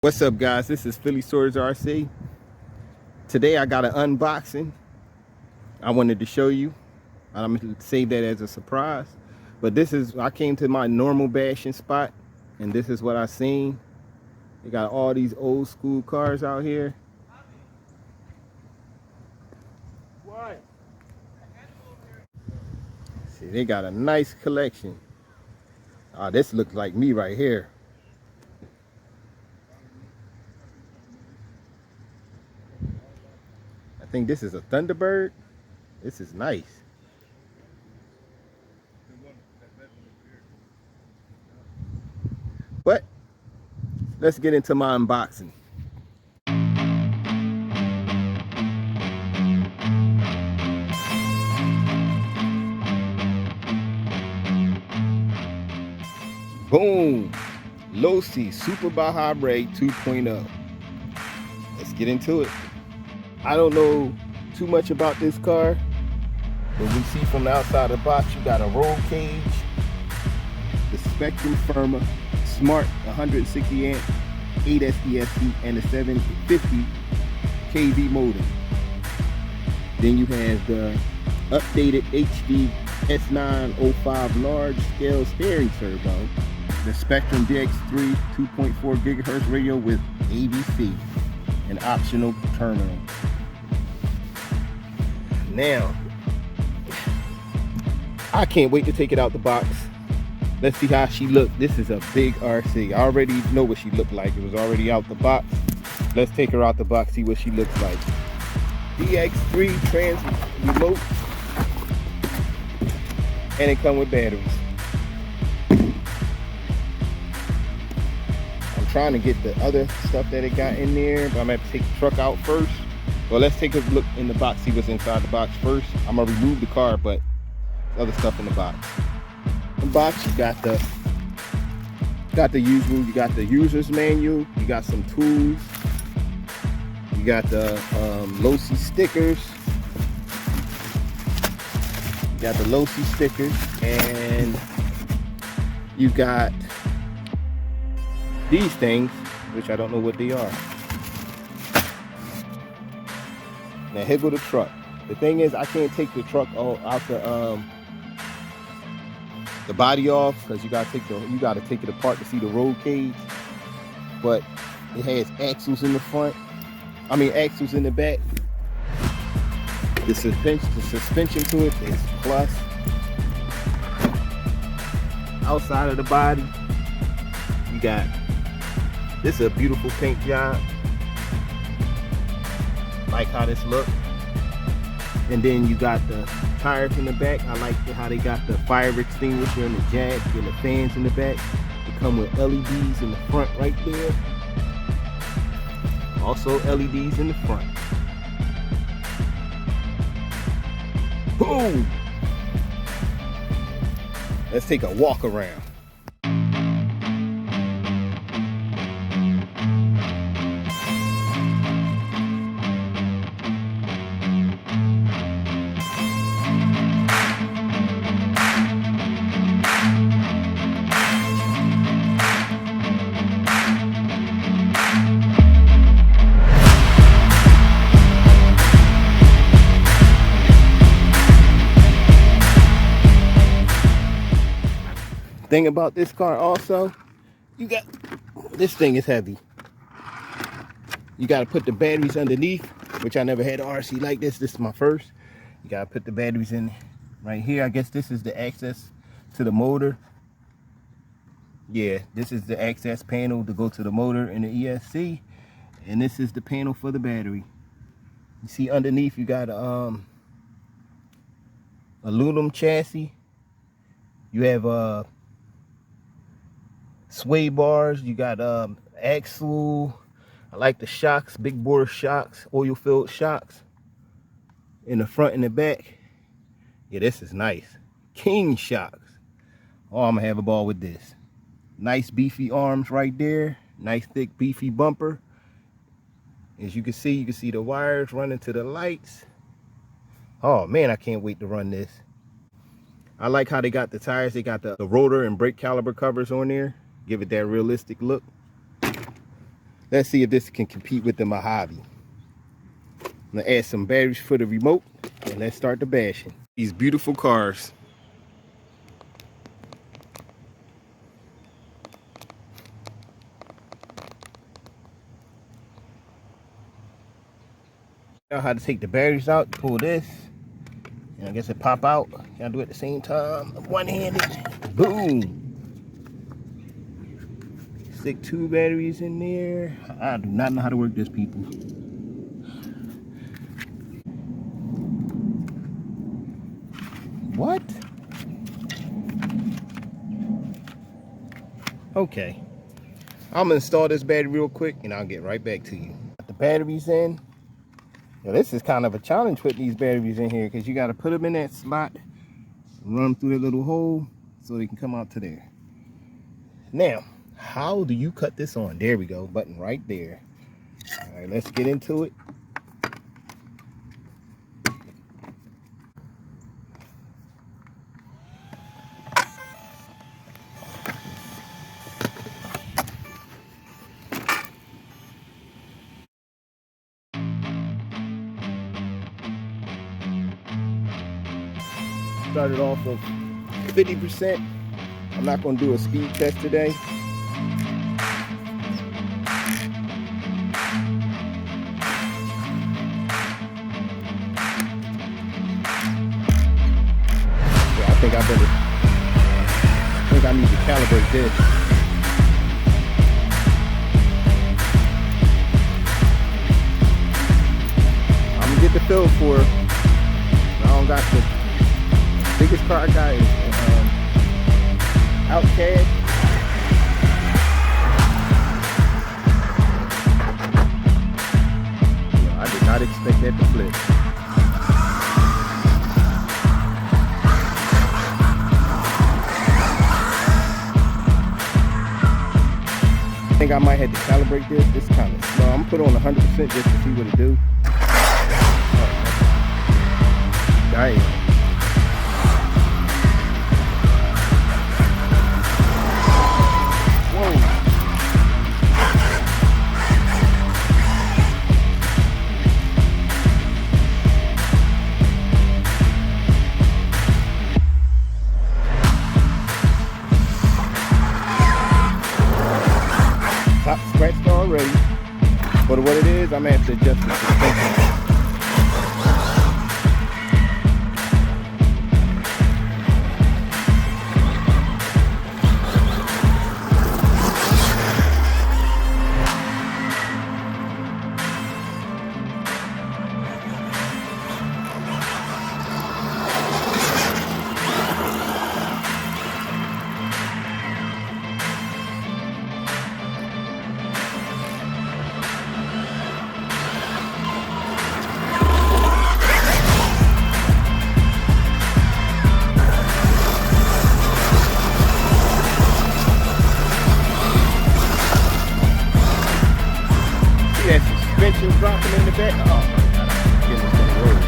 What's up, guys? This is Phillyswords RC. Today I got an unboxing I wanted to show you. I'm going to save that as a surprise. But I came to my normal bashing spot, and this is what I seen. They got all these old school cars out here. What? See, they got a nice collection. This looks like me right here. I think this is a Thunderbird. This is nice. But let's get into my unboxing. Boom! Losi Super Baja Rey 2.0. Let's get into it. I don't know too much about this car, but we see from the outside of the box you got a roll cage, the Spektrum firmer, smart 160 amp, 8 ESC, and a 750 kV motor. Then you have the updated HD S905 large scale steering servo, the Spektrum DX3 2.4 GHz radio with ABC, an optional terminal. Now, I can't wait to take it out the box. Let's see how she looked. This is a big RC. I already know what she looked like. It was already out the box. Let's take her out the box, see what she looks like. DX3 trans remote, and it comes with batteries. I'm trying to get the other stuff that it got in there, but I'm gonna have to take the truck out first. Well, let's take a look in the box, see what's inside the box first. I'm gonna remove the car, but there's other stuff in the box. In the box, you got the usual. You got the user's manual. You got some tools. You got the Losi stickers. You got the Losi stickers, and you got these things, which I don't know what they are. Now here go the truck. The thing is, I can't take the truck out the body off, because you gotta take it apart to see the roll cage. But it has axles in the front. Axles in the back. The suspension to it is plus. Outside of the body, you got, this is a beautiful paint job. Like how this looks. And then you got the tires in the back. I like how they got the fire extinguisher and the jack and the fans in the back. They come with LEDs in the front right there. Also LEDs in the front. Boom! Let's take a walk around. Thing about this car also, this thing is heavy. You got to put the batteries underneath, which I never had an RC like this. This is my first. You got to put the batteries in right here. I guess this is the access to the motor. Yeah, this is the access panel to go to the motor and the ESC, and this is the panel for the battery. You see underneath you got aluminum chassis. You have sway bars. You got axle. I like the shocks, big bore shocks, oil filled shocks in the front and the back. Yeah, this is nice. King shocks. Oh, I'm gonna have a ball with this. Nice beefy arms right there. Nice thick beefy bumper. As you can see the wires running to the lights. Oh man, I can't wait to run this. I like how they got the tires. They got the rotor and brake caliper covers on there. Give it that realistic look. Let's see if this can compete with the Mojave. I'm gonna add some batteries for the remote, and let's start the bashing. These beautiful cars. Know how to take the batteries out, pull this, and I guess it pop out. Gotta do it at the same time. One-handed. Boom. Stick 2 batteries in there. I do not know how to work this, people. What? Okay. I'm gonna install this battery real quick and I'll get right back to you. Put the batteries in. Now, this is kind of a challenge putting these batteries in here because you got to put them in that slot, run them through that little hole so they can come out to there. Now, how do you cut this on? There we go, button right there. All right, let's get into it. Started off of 50%. I'm not going to do a speed test today. Yeah, I think I need to calibrate this. I'm gonna get the feel for it. I don't got the biggest car I got is Outcast. I did not expect that to flip. I think I might have to calibrate this. This is kind of slow. I'm gonna put it on 100% just to see what it do. Damn. Top scratched already, but what it is, I'm gonna have to adjust the suspension. Dropping in the back. Oh my God, I'm getting this on the road.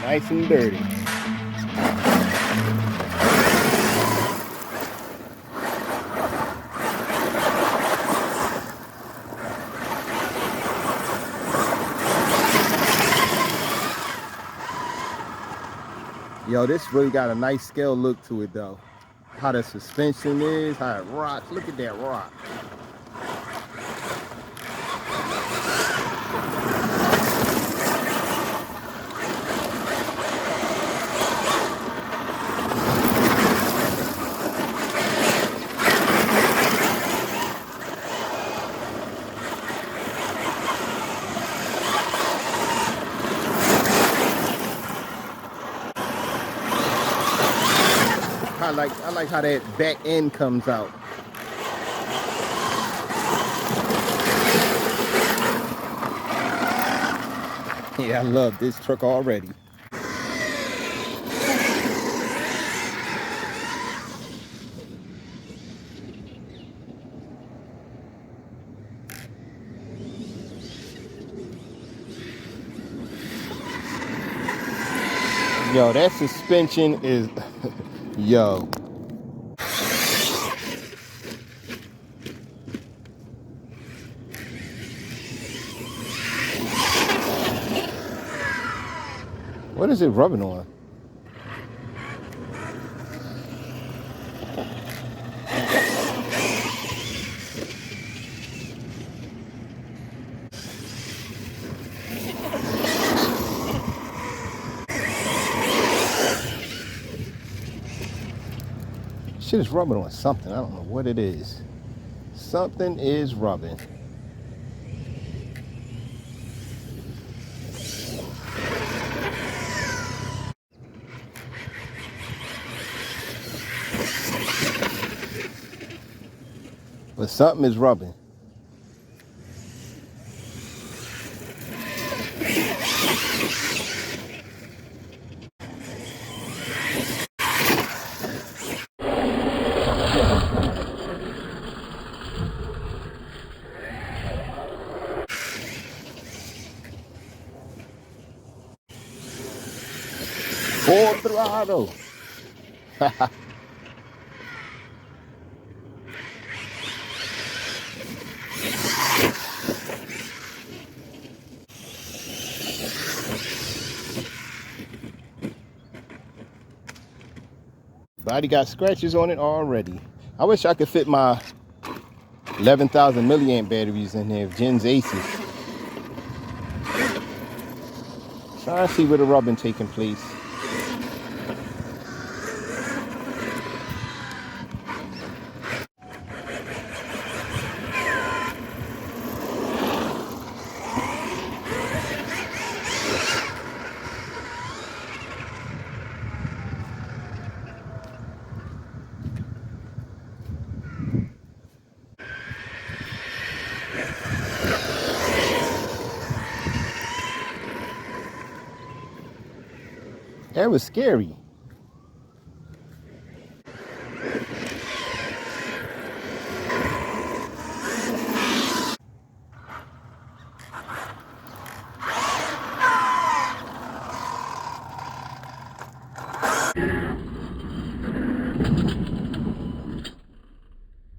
Nice and dirty. Yo, this really got a nice scale look to it though. How the suspension is, how it rocks. Look at that rock. I like how that back end comes out. Yeah, I love this truck already. Yo, that suspension is, yo. What is it rubbing on? Shit is rubbing on something. I don't know what it is. Something is rubbing. But something is rubbing. Full throttle. Body got scratches on it already. I wish I could fit my 11,000 milliamp batteries in there, Gen's Aces. Trying to see where the rubbing taking place. That was scary.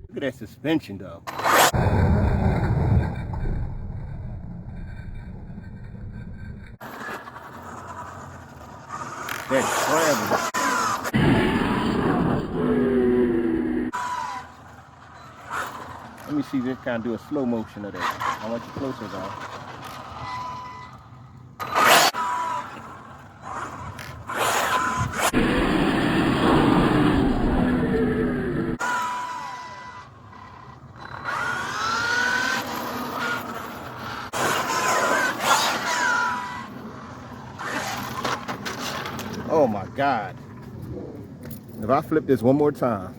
Look at that suspension though. That's scrambled. Let me see this kind of do a slow motion of that. I want you closer though. Oh my God. If I flip this one more time,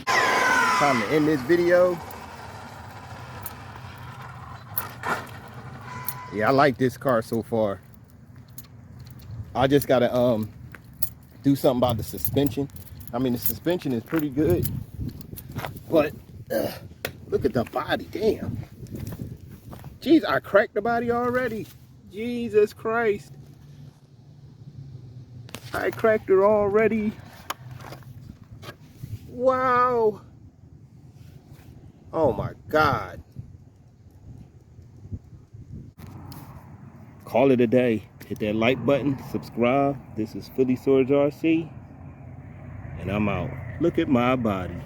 time to end this video. Yeah, I like this car so far. I just gotta do something about the suspension. I mean, the suspension is pretty good, but look at the body, damn. Jeez, I cracked the body already. Jesus Christ. I cracked her already. Wow. Oh my God. Call it a day. Hit that like button, subscribe. This is Phillyswords RC, and I'm out. Look at my body.